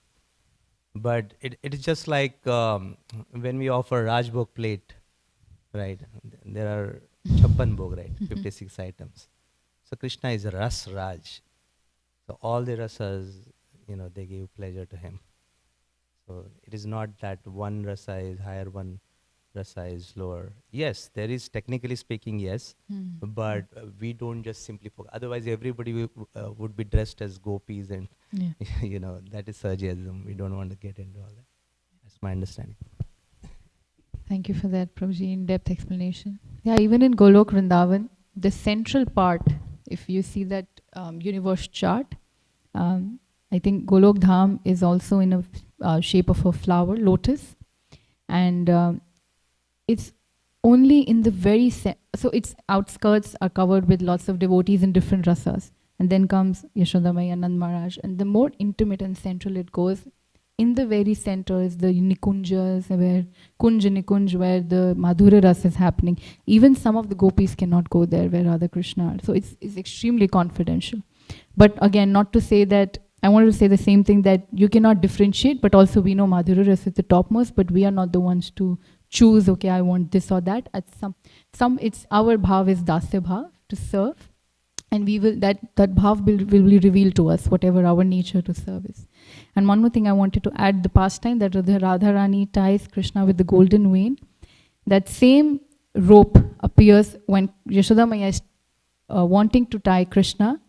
But it is just like when we offer Rajbhog plate, right? There are 56 bhog, right? 56 items. So Krishna is a Ras Raj. So all the rasas, they give pleasure to him. So it is not that one rasa is higher, one rasa is lower. Yes, there is, technically speaking, yes, but we don't just simply focus. Otherwise, everybody would be dressed as gopis and, that is Sahajiasm. We don't want to get into all that. That's my understanding. Thank you for that, Prabhuji, in-depth explanation. Yeah, even in Golok Vrindavan, the central part, if you see that universe chart, I think Golok Dham is also in shape of a flower, lotus. And it's only in the very so its outskirts are covered with lots of devotees in different rasas. And then comes Yashoda Maya, Nand Maharaj. And the more intimate and central it goes, in the very center is the Nikunjas, where Nikunj, where the Madhura Ras is happening. Even some of the gopis cannot go there where Radha Krishna are. So it's extremely confidential. But again, not to say that, I wanted to say the same thing, that you cannot differentiate, but also we know Madhura Ras is the topmost, but we are not the ones to choose, okay, I want this or that. At some it's our bhav is dasya bhav, to serve. And we will, that bhav will be revealed to us, whatever our nature to serve is. And one more thing I wanted to add, the pastime that Radharani ties Krishna with the golden vein. That same rope appears when Yashoda Maya is wanting to tie Krishna,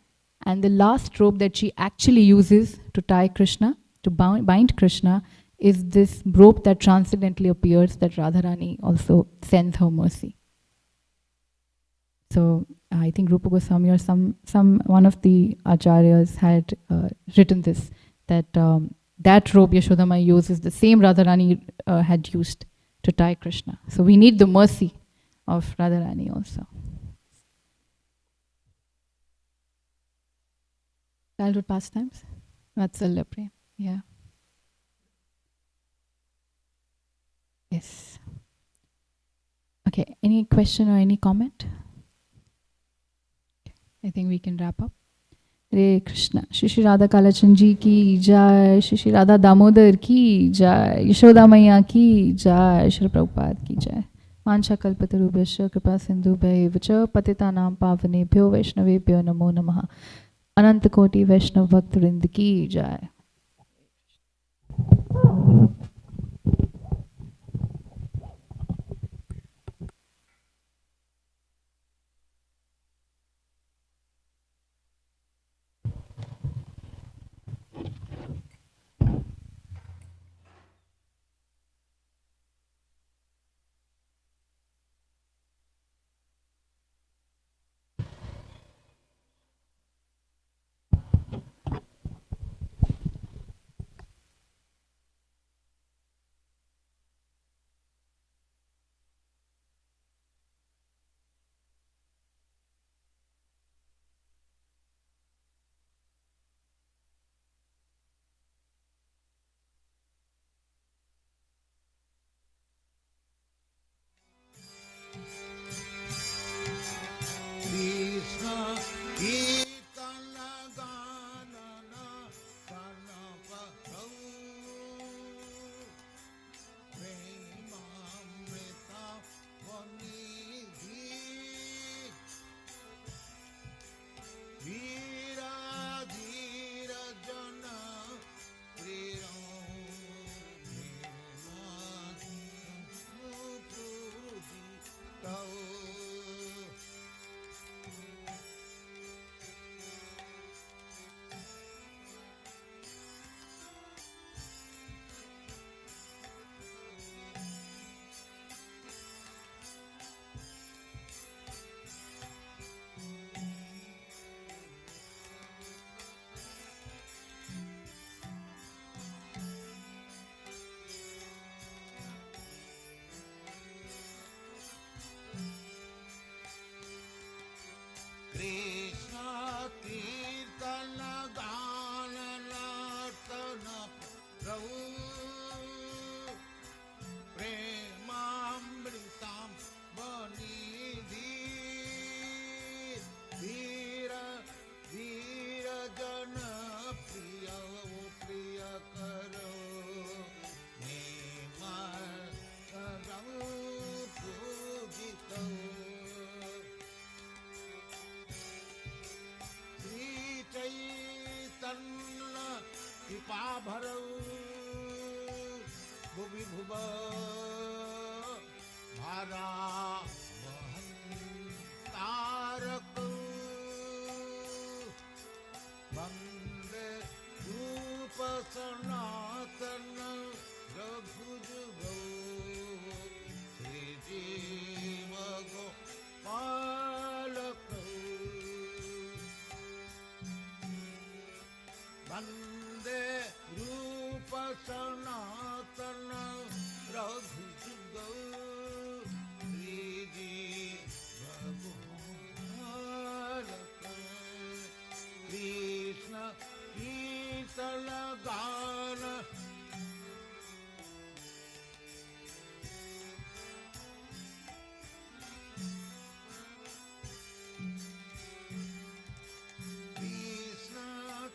and the last rope that she actually uses to tie Krishna, to bind Krishna, is this rope that transcendently appears, that Radharani also sends her mercy. So I think Rupa Goswami or one of the acharyas had written this, that that rope Yashoda Maya uses the same Radharani had used to tie Krishna. So we need the mercy of Radharani also. Childhood pastimes? Vatsalya Prem. Yeah. Yes. Okay, any question or any comment? I think we can wrap up. Hare Krishna. Shri Shri Radha Kalachan ji ki jai. Shri Shri Radha Damodar ki jai. Yashoda Maya ki jai. Shri Prabhupada ki jai. Vancha kalpatarubhyasya kripa sindhubhyo vacha patitanam pavanebhyo vaishnavebhyo namo namaha. Ananta Koti Vaishnav Bhaktavrind ki jai. Vande Rupa सनातन रघुजुग श्रीजी भगवान कृष्ण कीर्तन गान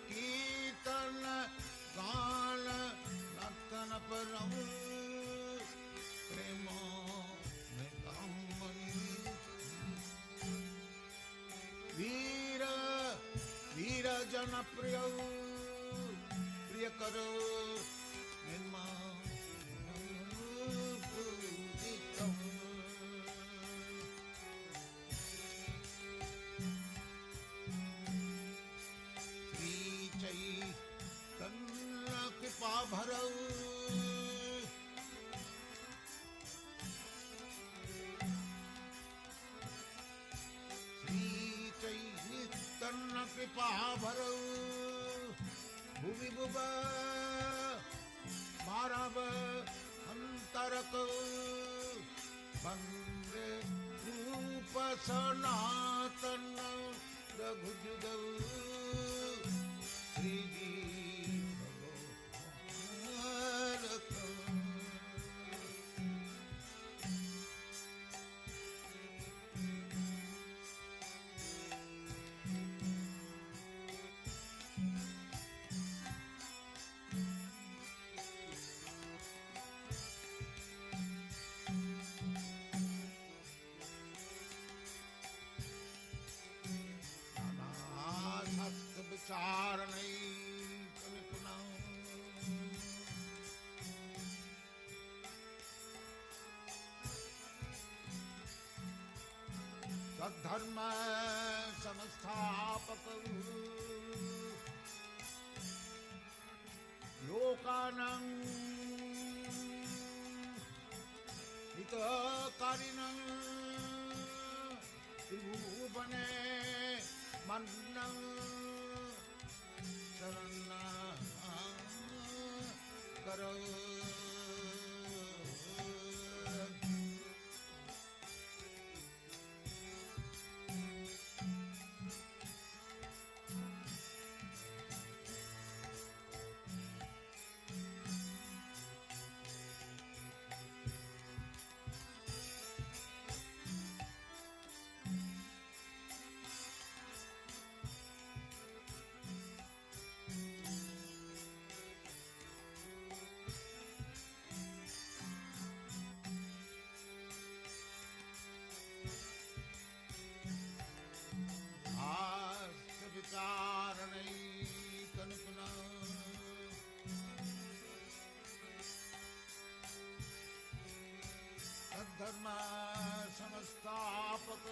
कीर्तन गान नर्तन परम प्रेम में कामनी वीर वीर जन प्रिय प्रिय करो कृपा भरऊ श्री चैतन्य कृपा भरऊ भुवि भुव मारव अंतरक वंदे रूप सनातन रघुजुग श्रीजी विचार नहीं कल्पना सद्धर्म संस्थापक लोकानां हितकारिणं त्रिभुवने मन्नं शरण करो विचार नहीं कल्पना सद्धर्म संस्थापक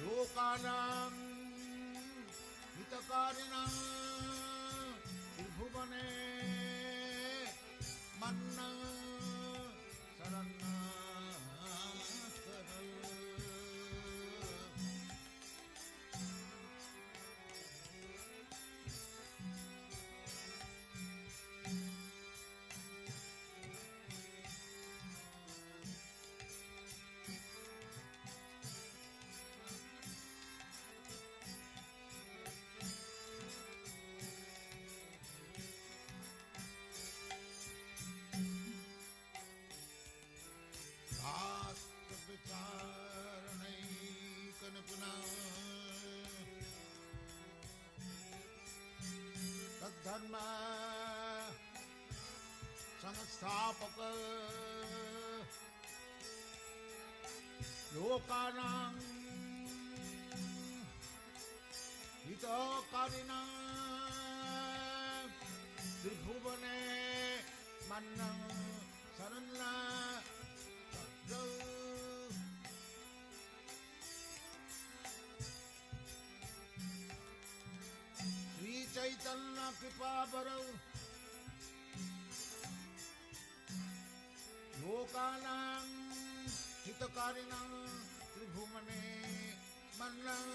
लोकानां हितकारिणां त्रिभुवने मन्नं शरण विचार नहीं कल्पना सद्धर्म संस्थापक लोकानां हितकारिणां त्रिभुवने मन्नं शरण श्री चैतन्य कृपा भरऊ लोकानां हितकारिणां त्रिभुवने मन्नं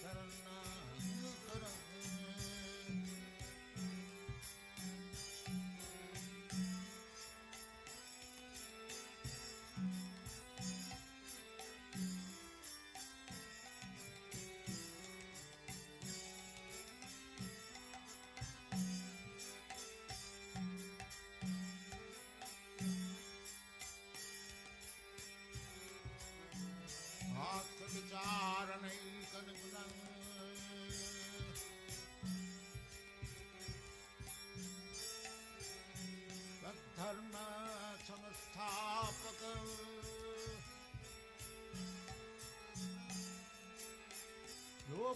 शरण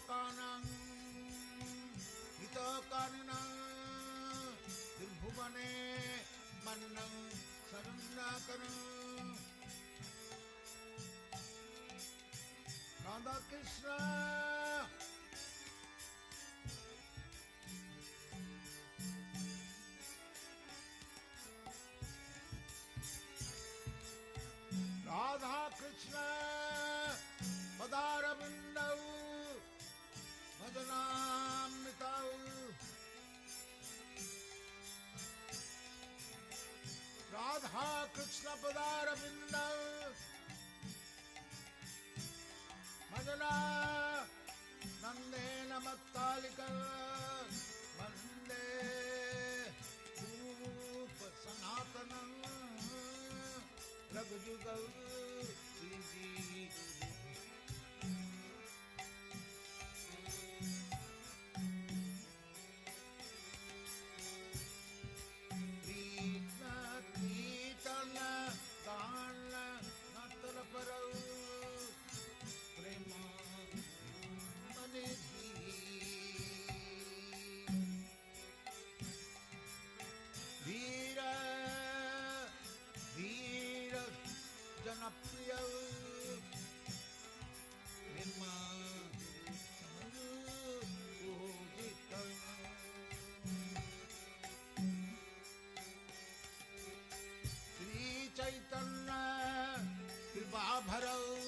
लोकानां हितकारिणां त्रिभुवने मन्नं शरण्यकरं राधा कृष्ण राधा कृष्ण पदारविन्दौ भजनामृतौ राधा कृष्ण पदारविन्दौ भजना नन्देन मत्तालिका वन्दे रूप सनातनं रघुजुगौ श्री कीर्तन गान नतल परौ प्रेम मने धीर धीर जनप्रिय श्री चैतन्य कृपा भरौ